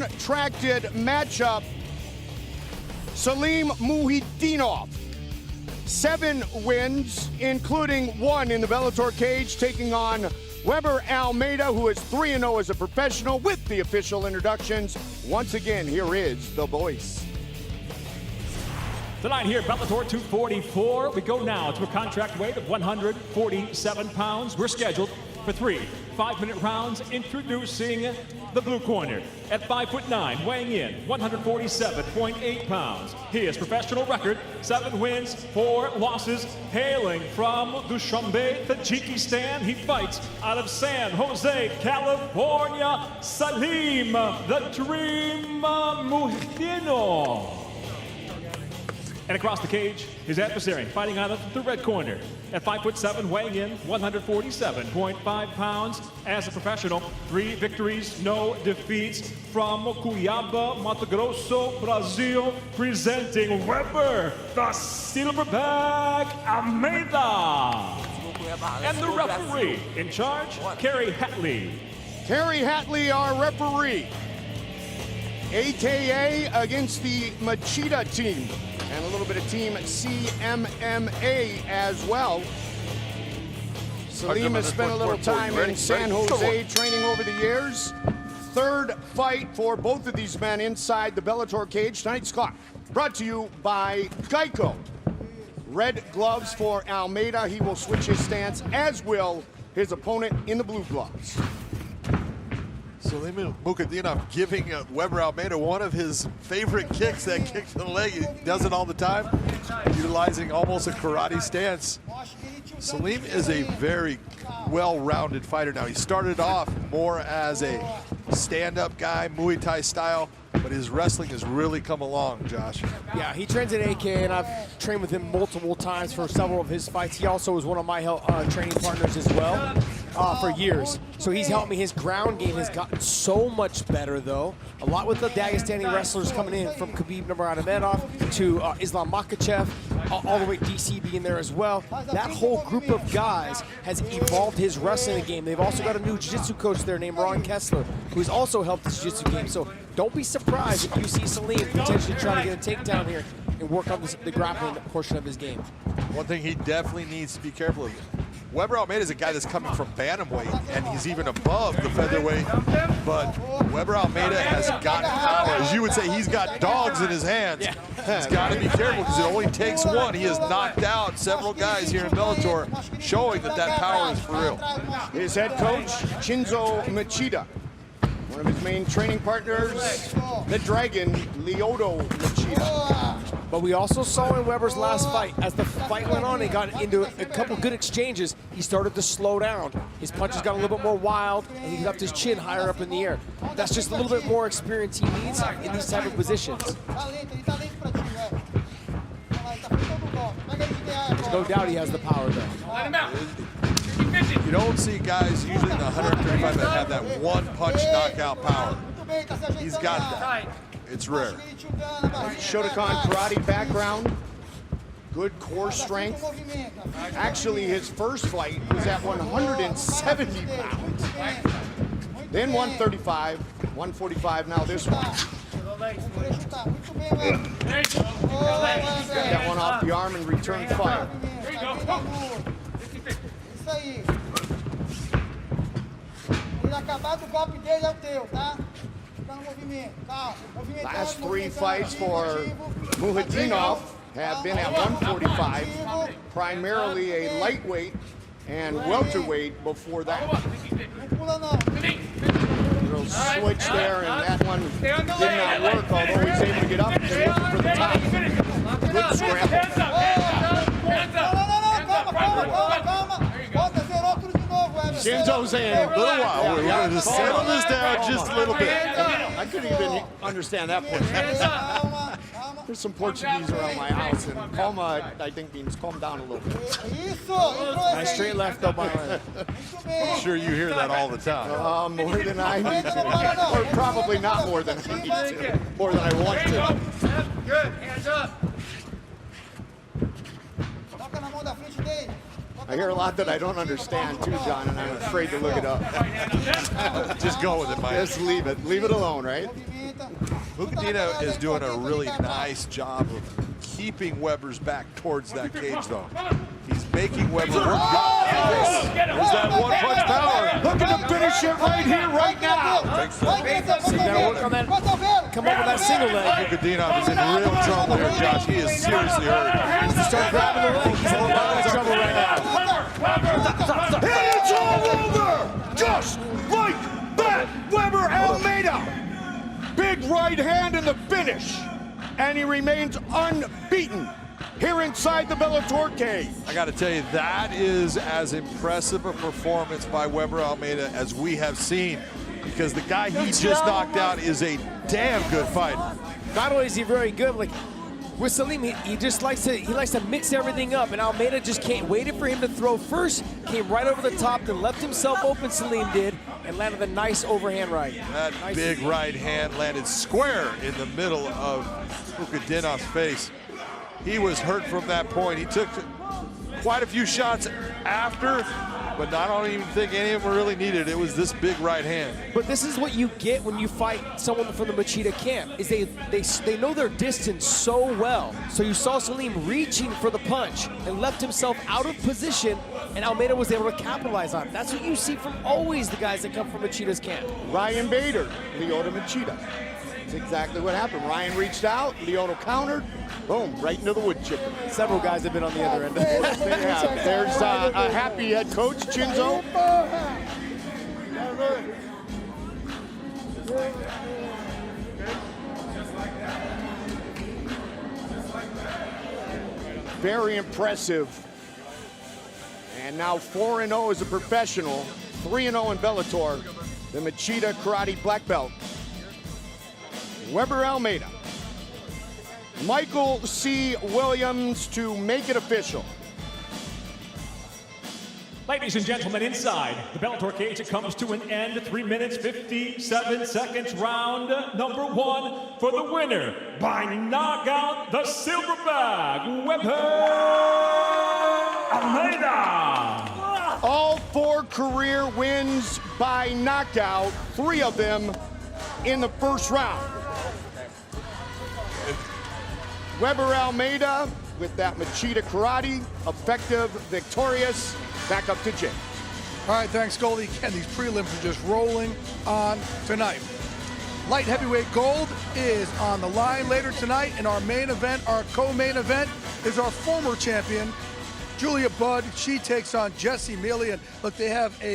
protracted matchup. Salim Mukhidinov, 7 wins, including 1 in the Bellator cage, taking on Weber Almeida, who is 3-0 as a professional. With the official introductions, once again, here is the voice. Tonight here, Bellator 244. We go now to a contract weight of 147 pounds. We're scheduled for 3 5-minute rounds. Introducing the blue corner at 5'9", weighing in 147.8 pounds. His professional record, 7 wins, 4 losses. Hailing from Dushanbe, Tajikistan, he fights out of San Jose, California, Salim, the Dream Mukhidinov. And across the cage, his adversary fighting out of the red corner at 5'7", weighing in 147.5 pounds. As a professional, 3 victories, no defeats, from Cuiabá, Mato Grosso, Brazil, presenting Weber, the silverback Almeida. And the referee in charge, Kerry Hatley. Kerry Hatley, our referee. AKA against the Machida team, and a little bit of team CMMA as well. Salim has spent a little time in San Jose training over the years. 3rd fight for both of these men inside the Bellator cage. Tonight's clock brought to you by Geico. Red gloves for Almeida. He will switch his stance, as will his opponent in the blue gloves. Salim Mukhidinov giving Weber Almeida one of his favorite kicks, that kick to the leg. He does it all the time, utilizing almost a karate stance. Salim is a very well-rounded fighter now. He started off more as a stand-up guy, Muay Thai style, but his wrestling has really come along, Josh. Yeah, he trains at AK, and I've trained with him multiple times for several of his fights. He also was one of my training partners as well for years. So he's helped me. His ground game has gotten so much better, though. A lot with the Dagestani wrestlers coming in, from Khabib Nurmagomedov to Islam Makhachev, all the way DC being there as well. That whole group of guys has evolved his wrestling game. They've also got a new jiu-jitsu coach there named Ron Kessler, who's also helped his jiu-jitsu game. So don't be surprised if you see Salim potentially trying to get a takedown here and work on the grappling portion of his game. One thing he definitely needs to be careful of. Weber Almeida is a guy that's coming from bantamweight, and he's even above the featherweight. But Weber Almeida has got power. As you would say, he's got dogs in his hands. Yeah. He's got to be careful, because it only takes one. He has knocked out several guys here in Bellator, showing that that power is for real. His head coach, Shinzo Machida. One of his main training partners, the Dragon, Lyoto Machida. But we also saw in Weber's last fight, as the fight went on, he got into a couple good exchanges, he started to slow down. His punches got a little bit more wild, and he left his chin higher up in the air. That's just a little bit more experience he needs in these type of positions. There's no doubt he has the power, though. You don't see guys usually in the 135 that have that one-punch knockout power. He's got that. It's rare. Shotokan karate background, good core strength. Actually, his first fight was at 170 pounds. Then 135, 145, now this one. Got that one off the arm and returned fire. Last 3 fights for Mukhidinov have been at 145, primarily a lightweight and welterweight before that. Little switch there, and that one did not work, although he's able to get up and looking for the top. Good scramble. Shinzo's in a little while. We're going to settle this down just a little bit. I couldn't even understand that Portuguese. There's some Portuguese around my house, and calma, I think, means calm down a little bit. Nice straight left up my line. I'm sure you hear that all the time. More than I need to. Or probably not more than I need to. More than I want to. Good, hands up. I hear a lot that I don't understand too, John, and I'm afraid to look it up. Just go with it, Mike. Just leave it. Leave it alone, right? Mukhidinov is doing a really nice job of keeping Weber's back towards that cage, though. He's making Weber work. There's that one-punch power. Looking to finish it right here, right now. So you gotta work on that, come up with that single leg. Mukhidinov is in real trouble here, Josh. He is seriously hurt. He needs to start grabbing the leg. He's in a lot of trouble right now. And it's all over! Just like that, Weber Almeida. Big right hand in the finish. And he remains unbeaten here inside the Bellator cage. I got to tell you, that is as impressive a performance by Weber Almeida as we have seen, because the guy he just knocked out is a damn good fighter. Not only is he very good, like with Salim, he just likes to mix everything up, and Almeida just waited for him to throw first, came right over the top, then left himself open, Salim did, and landed a nice overhand right. That nice. big right hand landed square in the middle of Mukhidinov's face. He was hurt from that point. He took quite a few shots after, but I don't even think any of them were really needed. It was this big right hand. But this is what you get when you fight someone from the Machida camp, is they know their distance so well. So you saw Salim reaching for the punch and left himself out of position, and Almeida was able to capitalize on it. That's what you see from always the guys that come from Machida's camp. Ryan Bader, Lyoto Machida. That's exactly what happened. Ryan reached out, Lyoto countered, boom, right into the wood chipper. Several guys have been on the other end of it. Yeah, there's a happy head coach, Chinzo. Very impressive. And now 4-0 as a professional, 3-0 in Bellator, the Machida Karate black belt. Weber Almeida. Michael C. Williams to make it official. Ladies and gentlemen, inside the Bellator cage, it comes to an end. 3 minutes, 57 seconds, round number one for the winner by knockout, the silver bag, Weber Almeida. All 4 career wins by knockout, 3 of them in the first round. Weber Almeida with that Machida Karate, effective, victorious. Back up to Jim. All right, thanks, Goldie. Again, these prelims are just rolling on tonight. Light heavyweight gold is on the line later tonight, and our main event, our co-main event, is our former champion, Julia Budd. She takes on Jessie Mealy, and look, they have a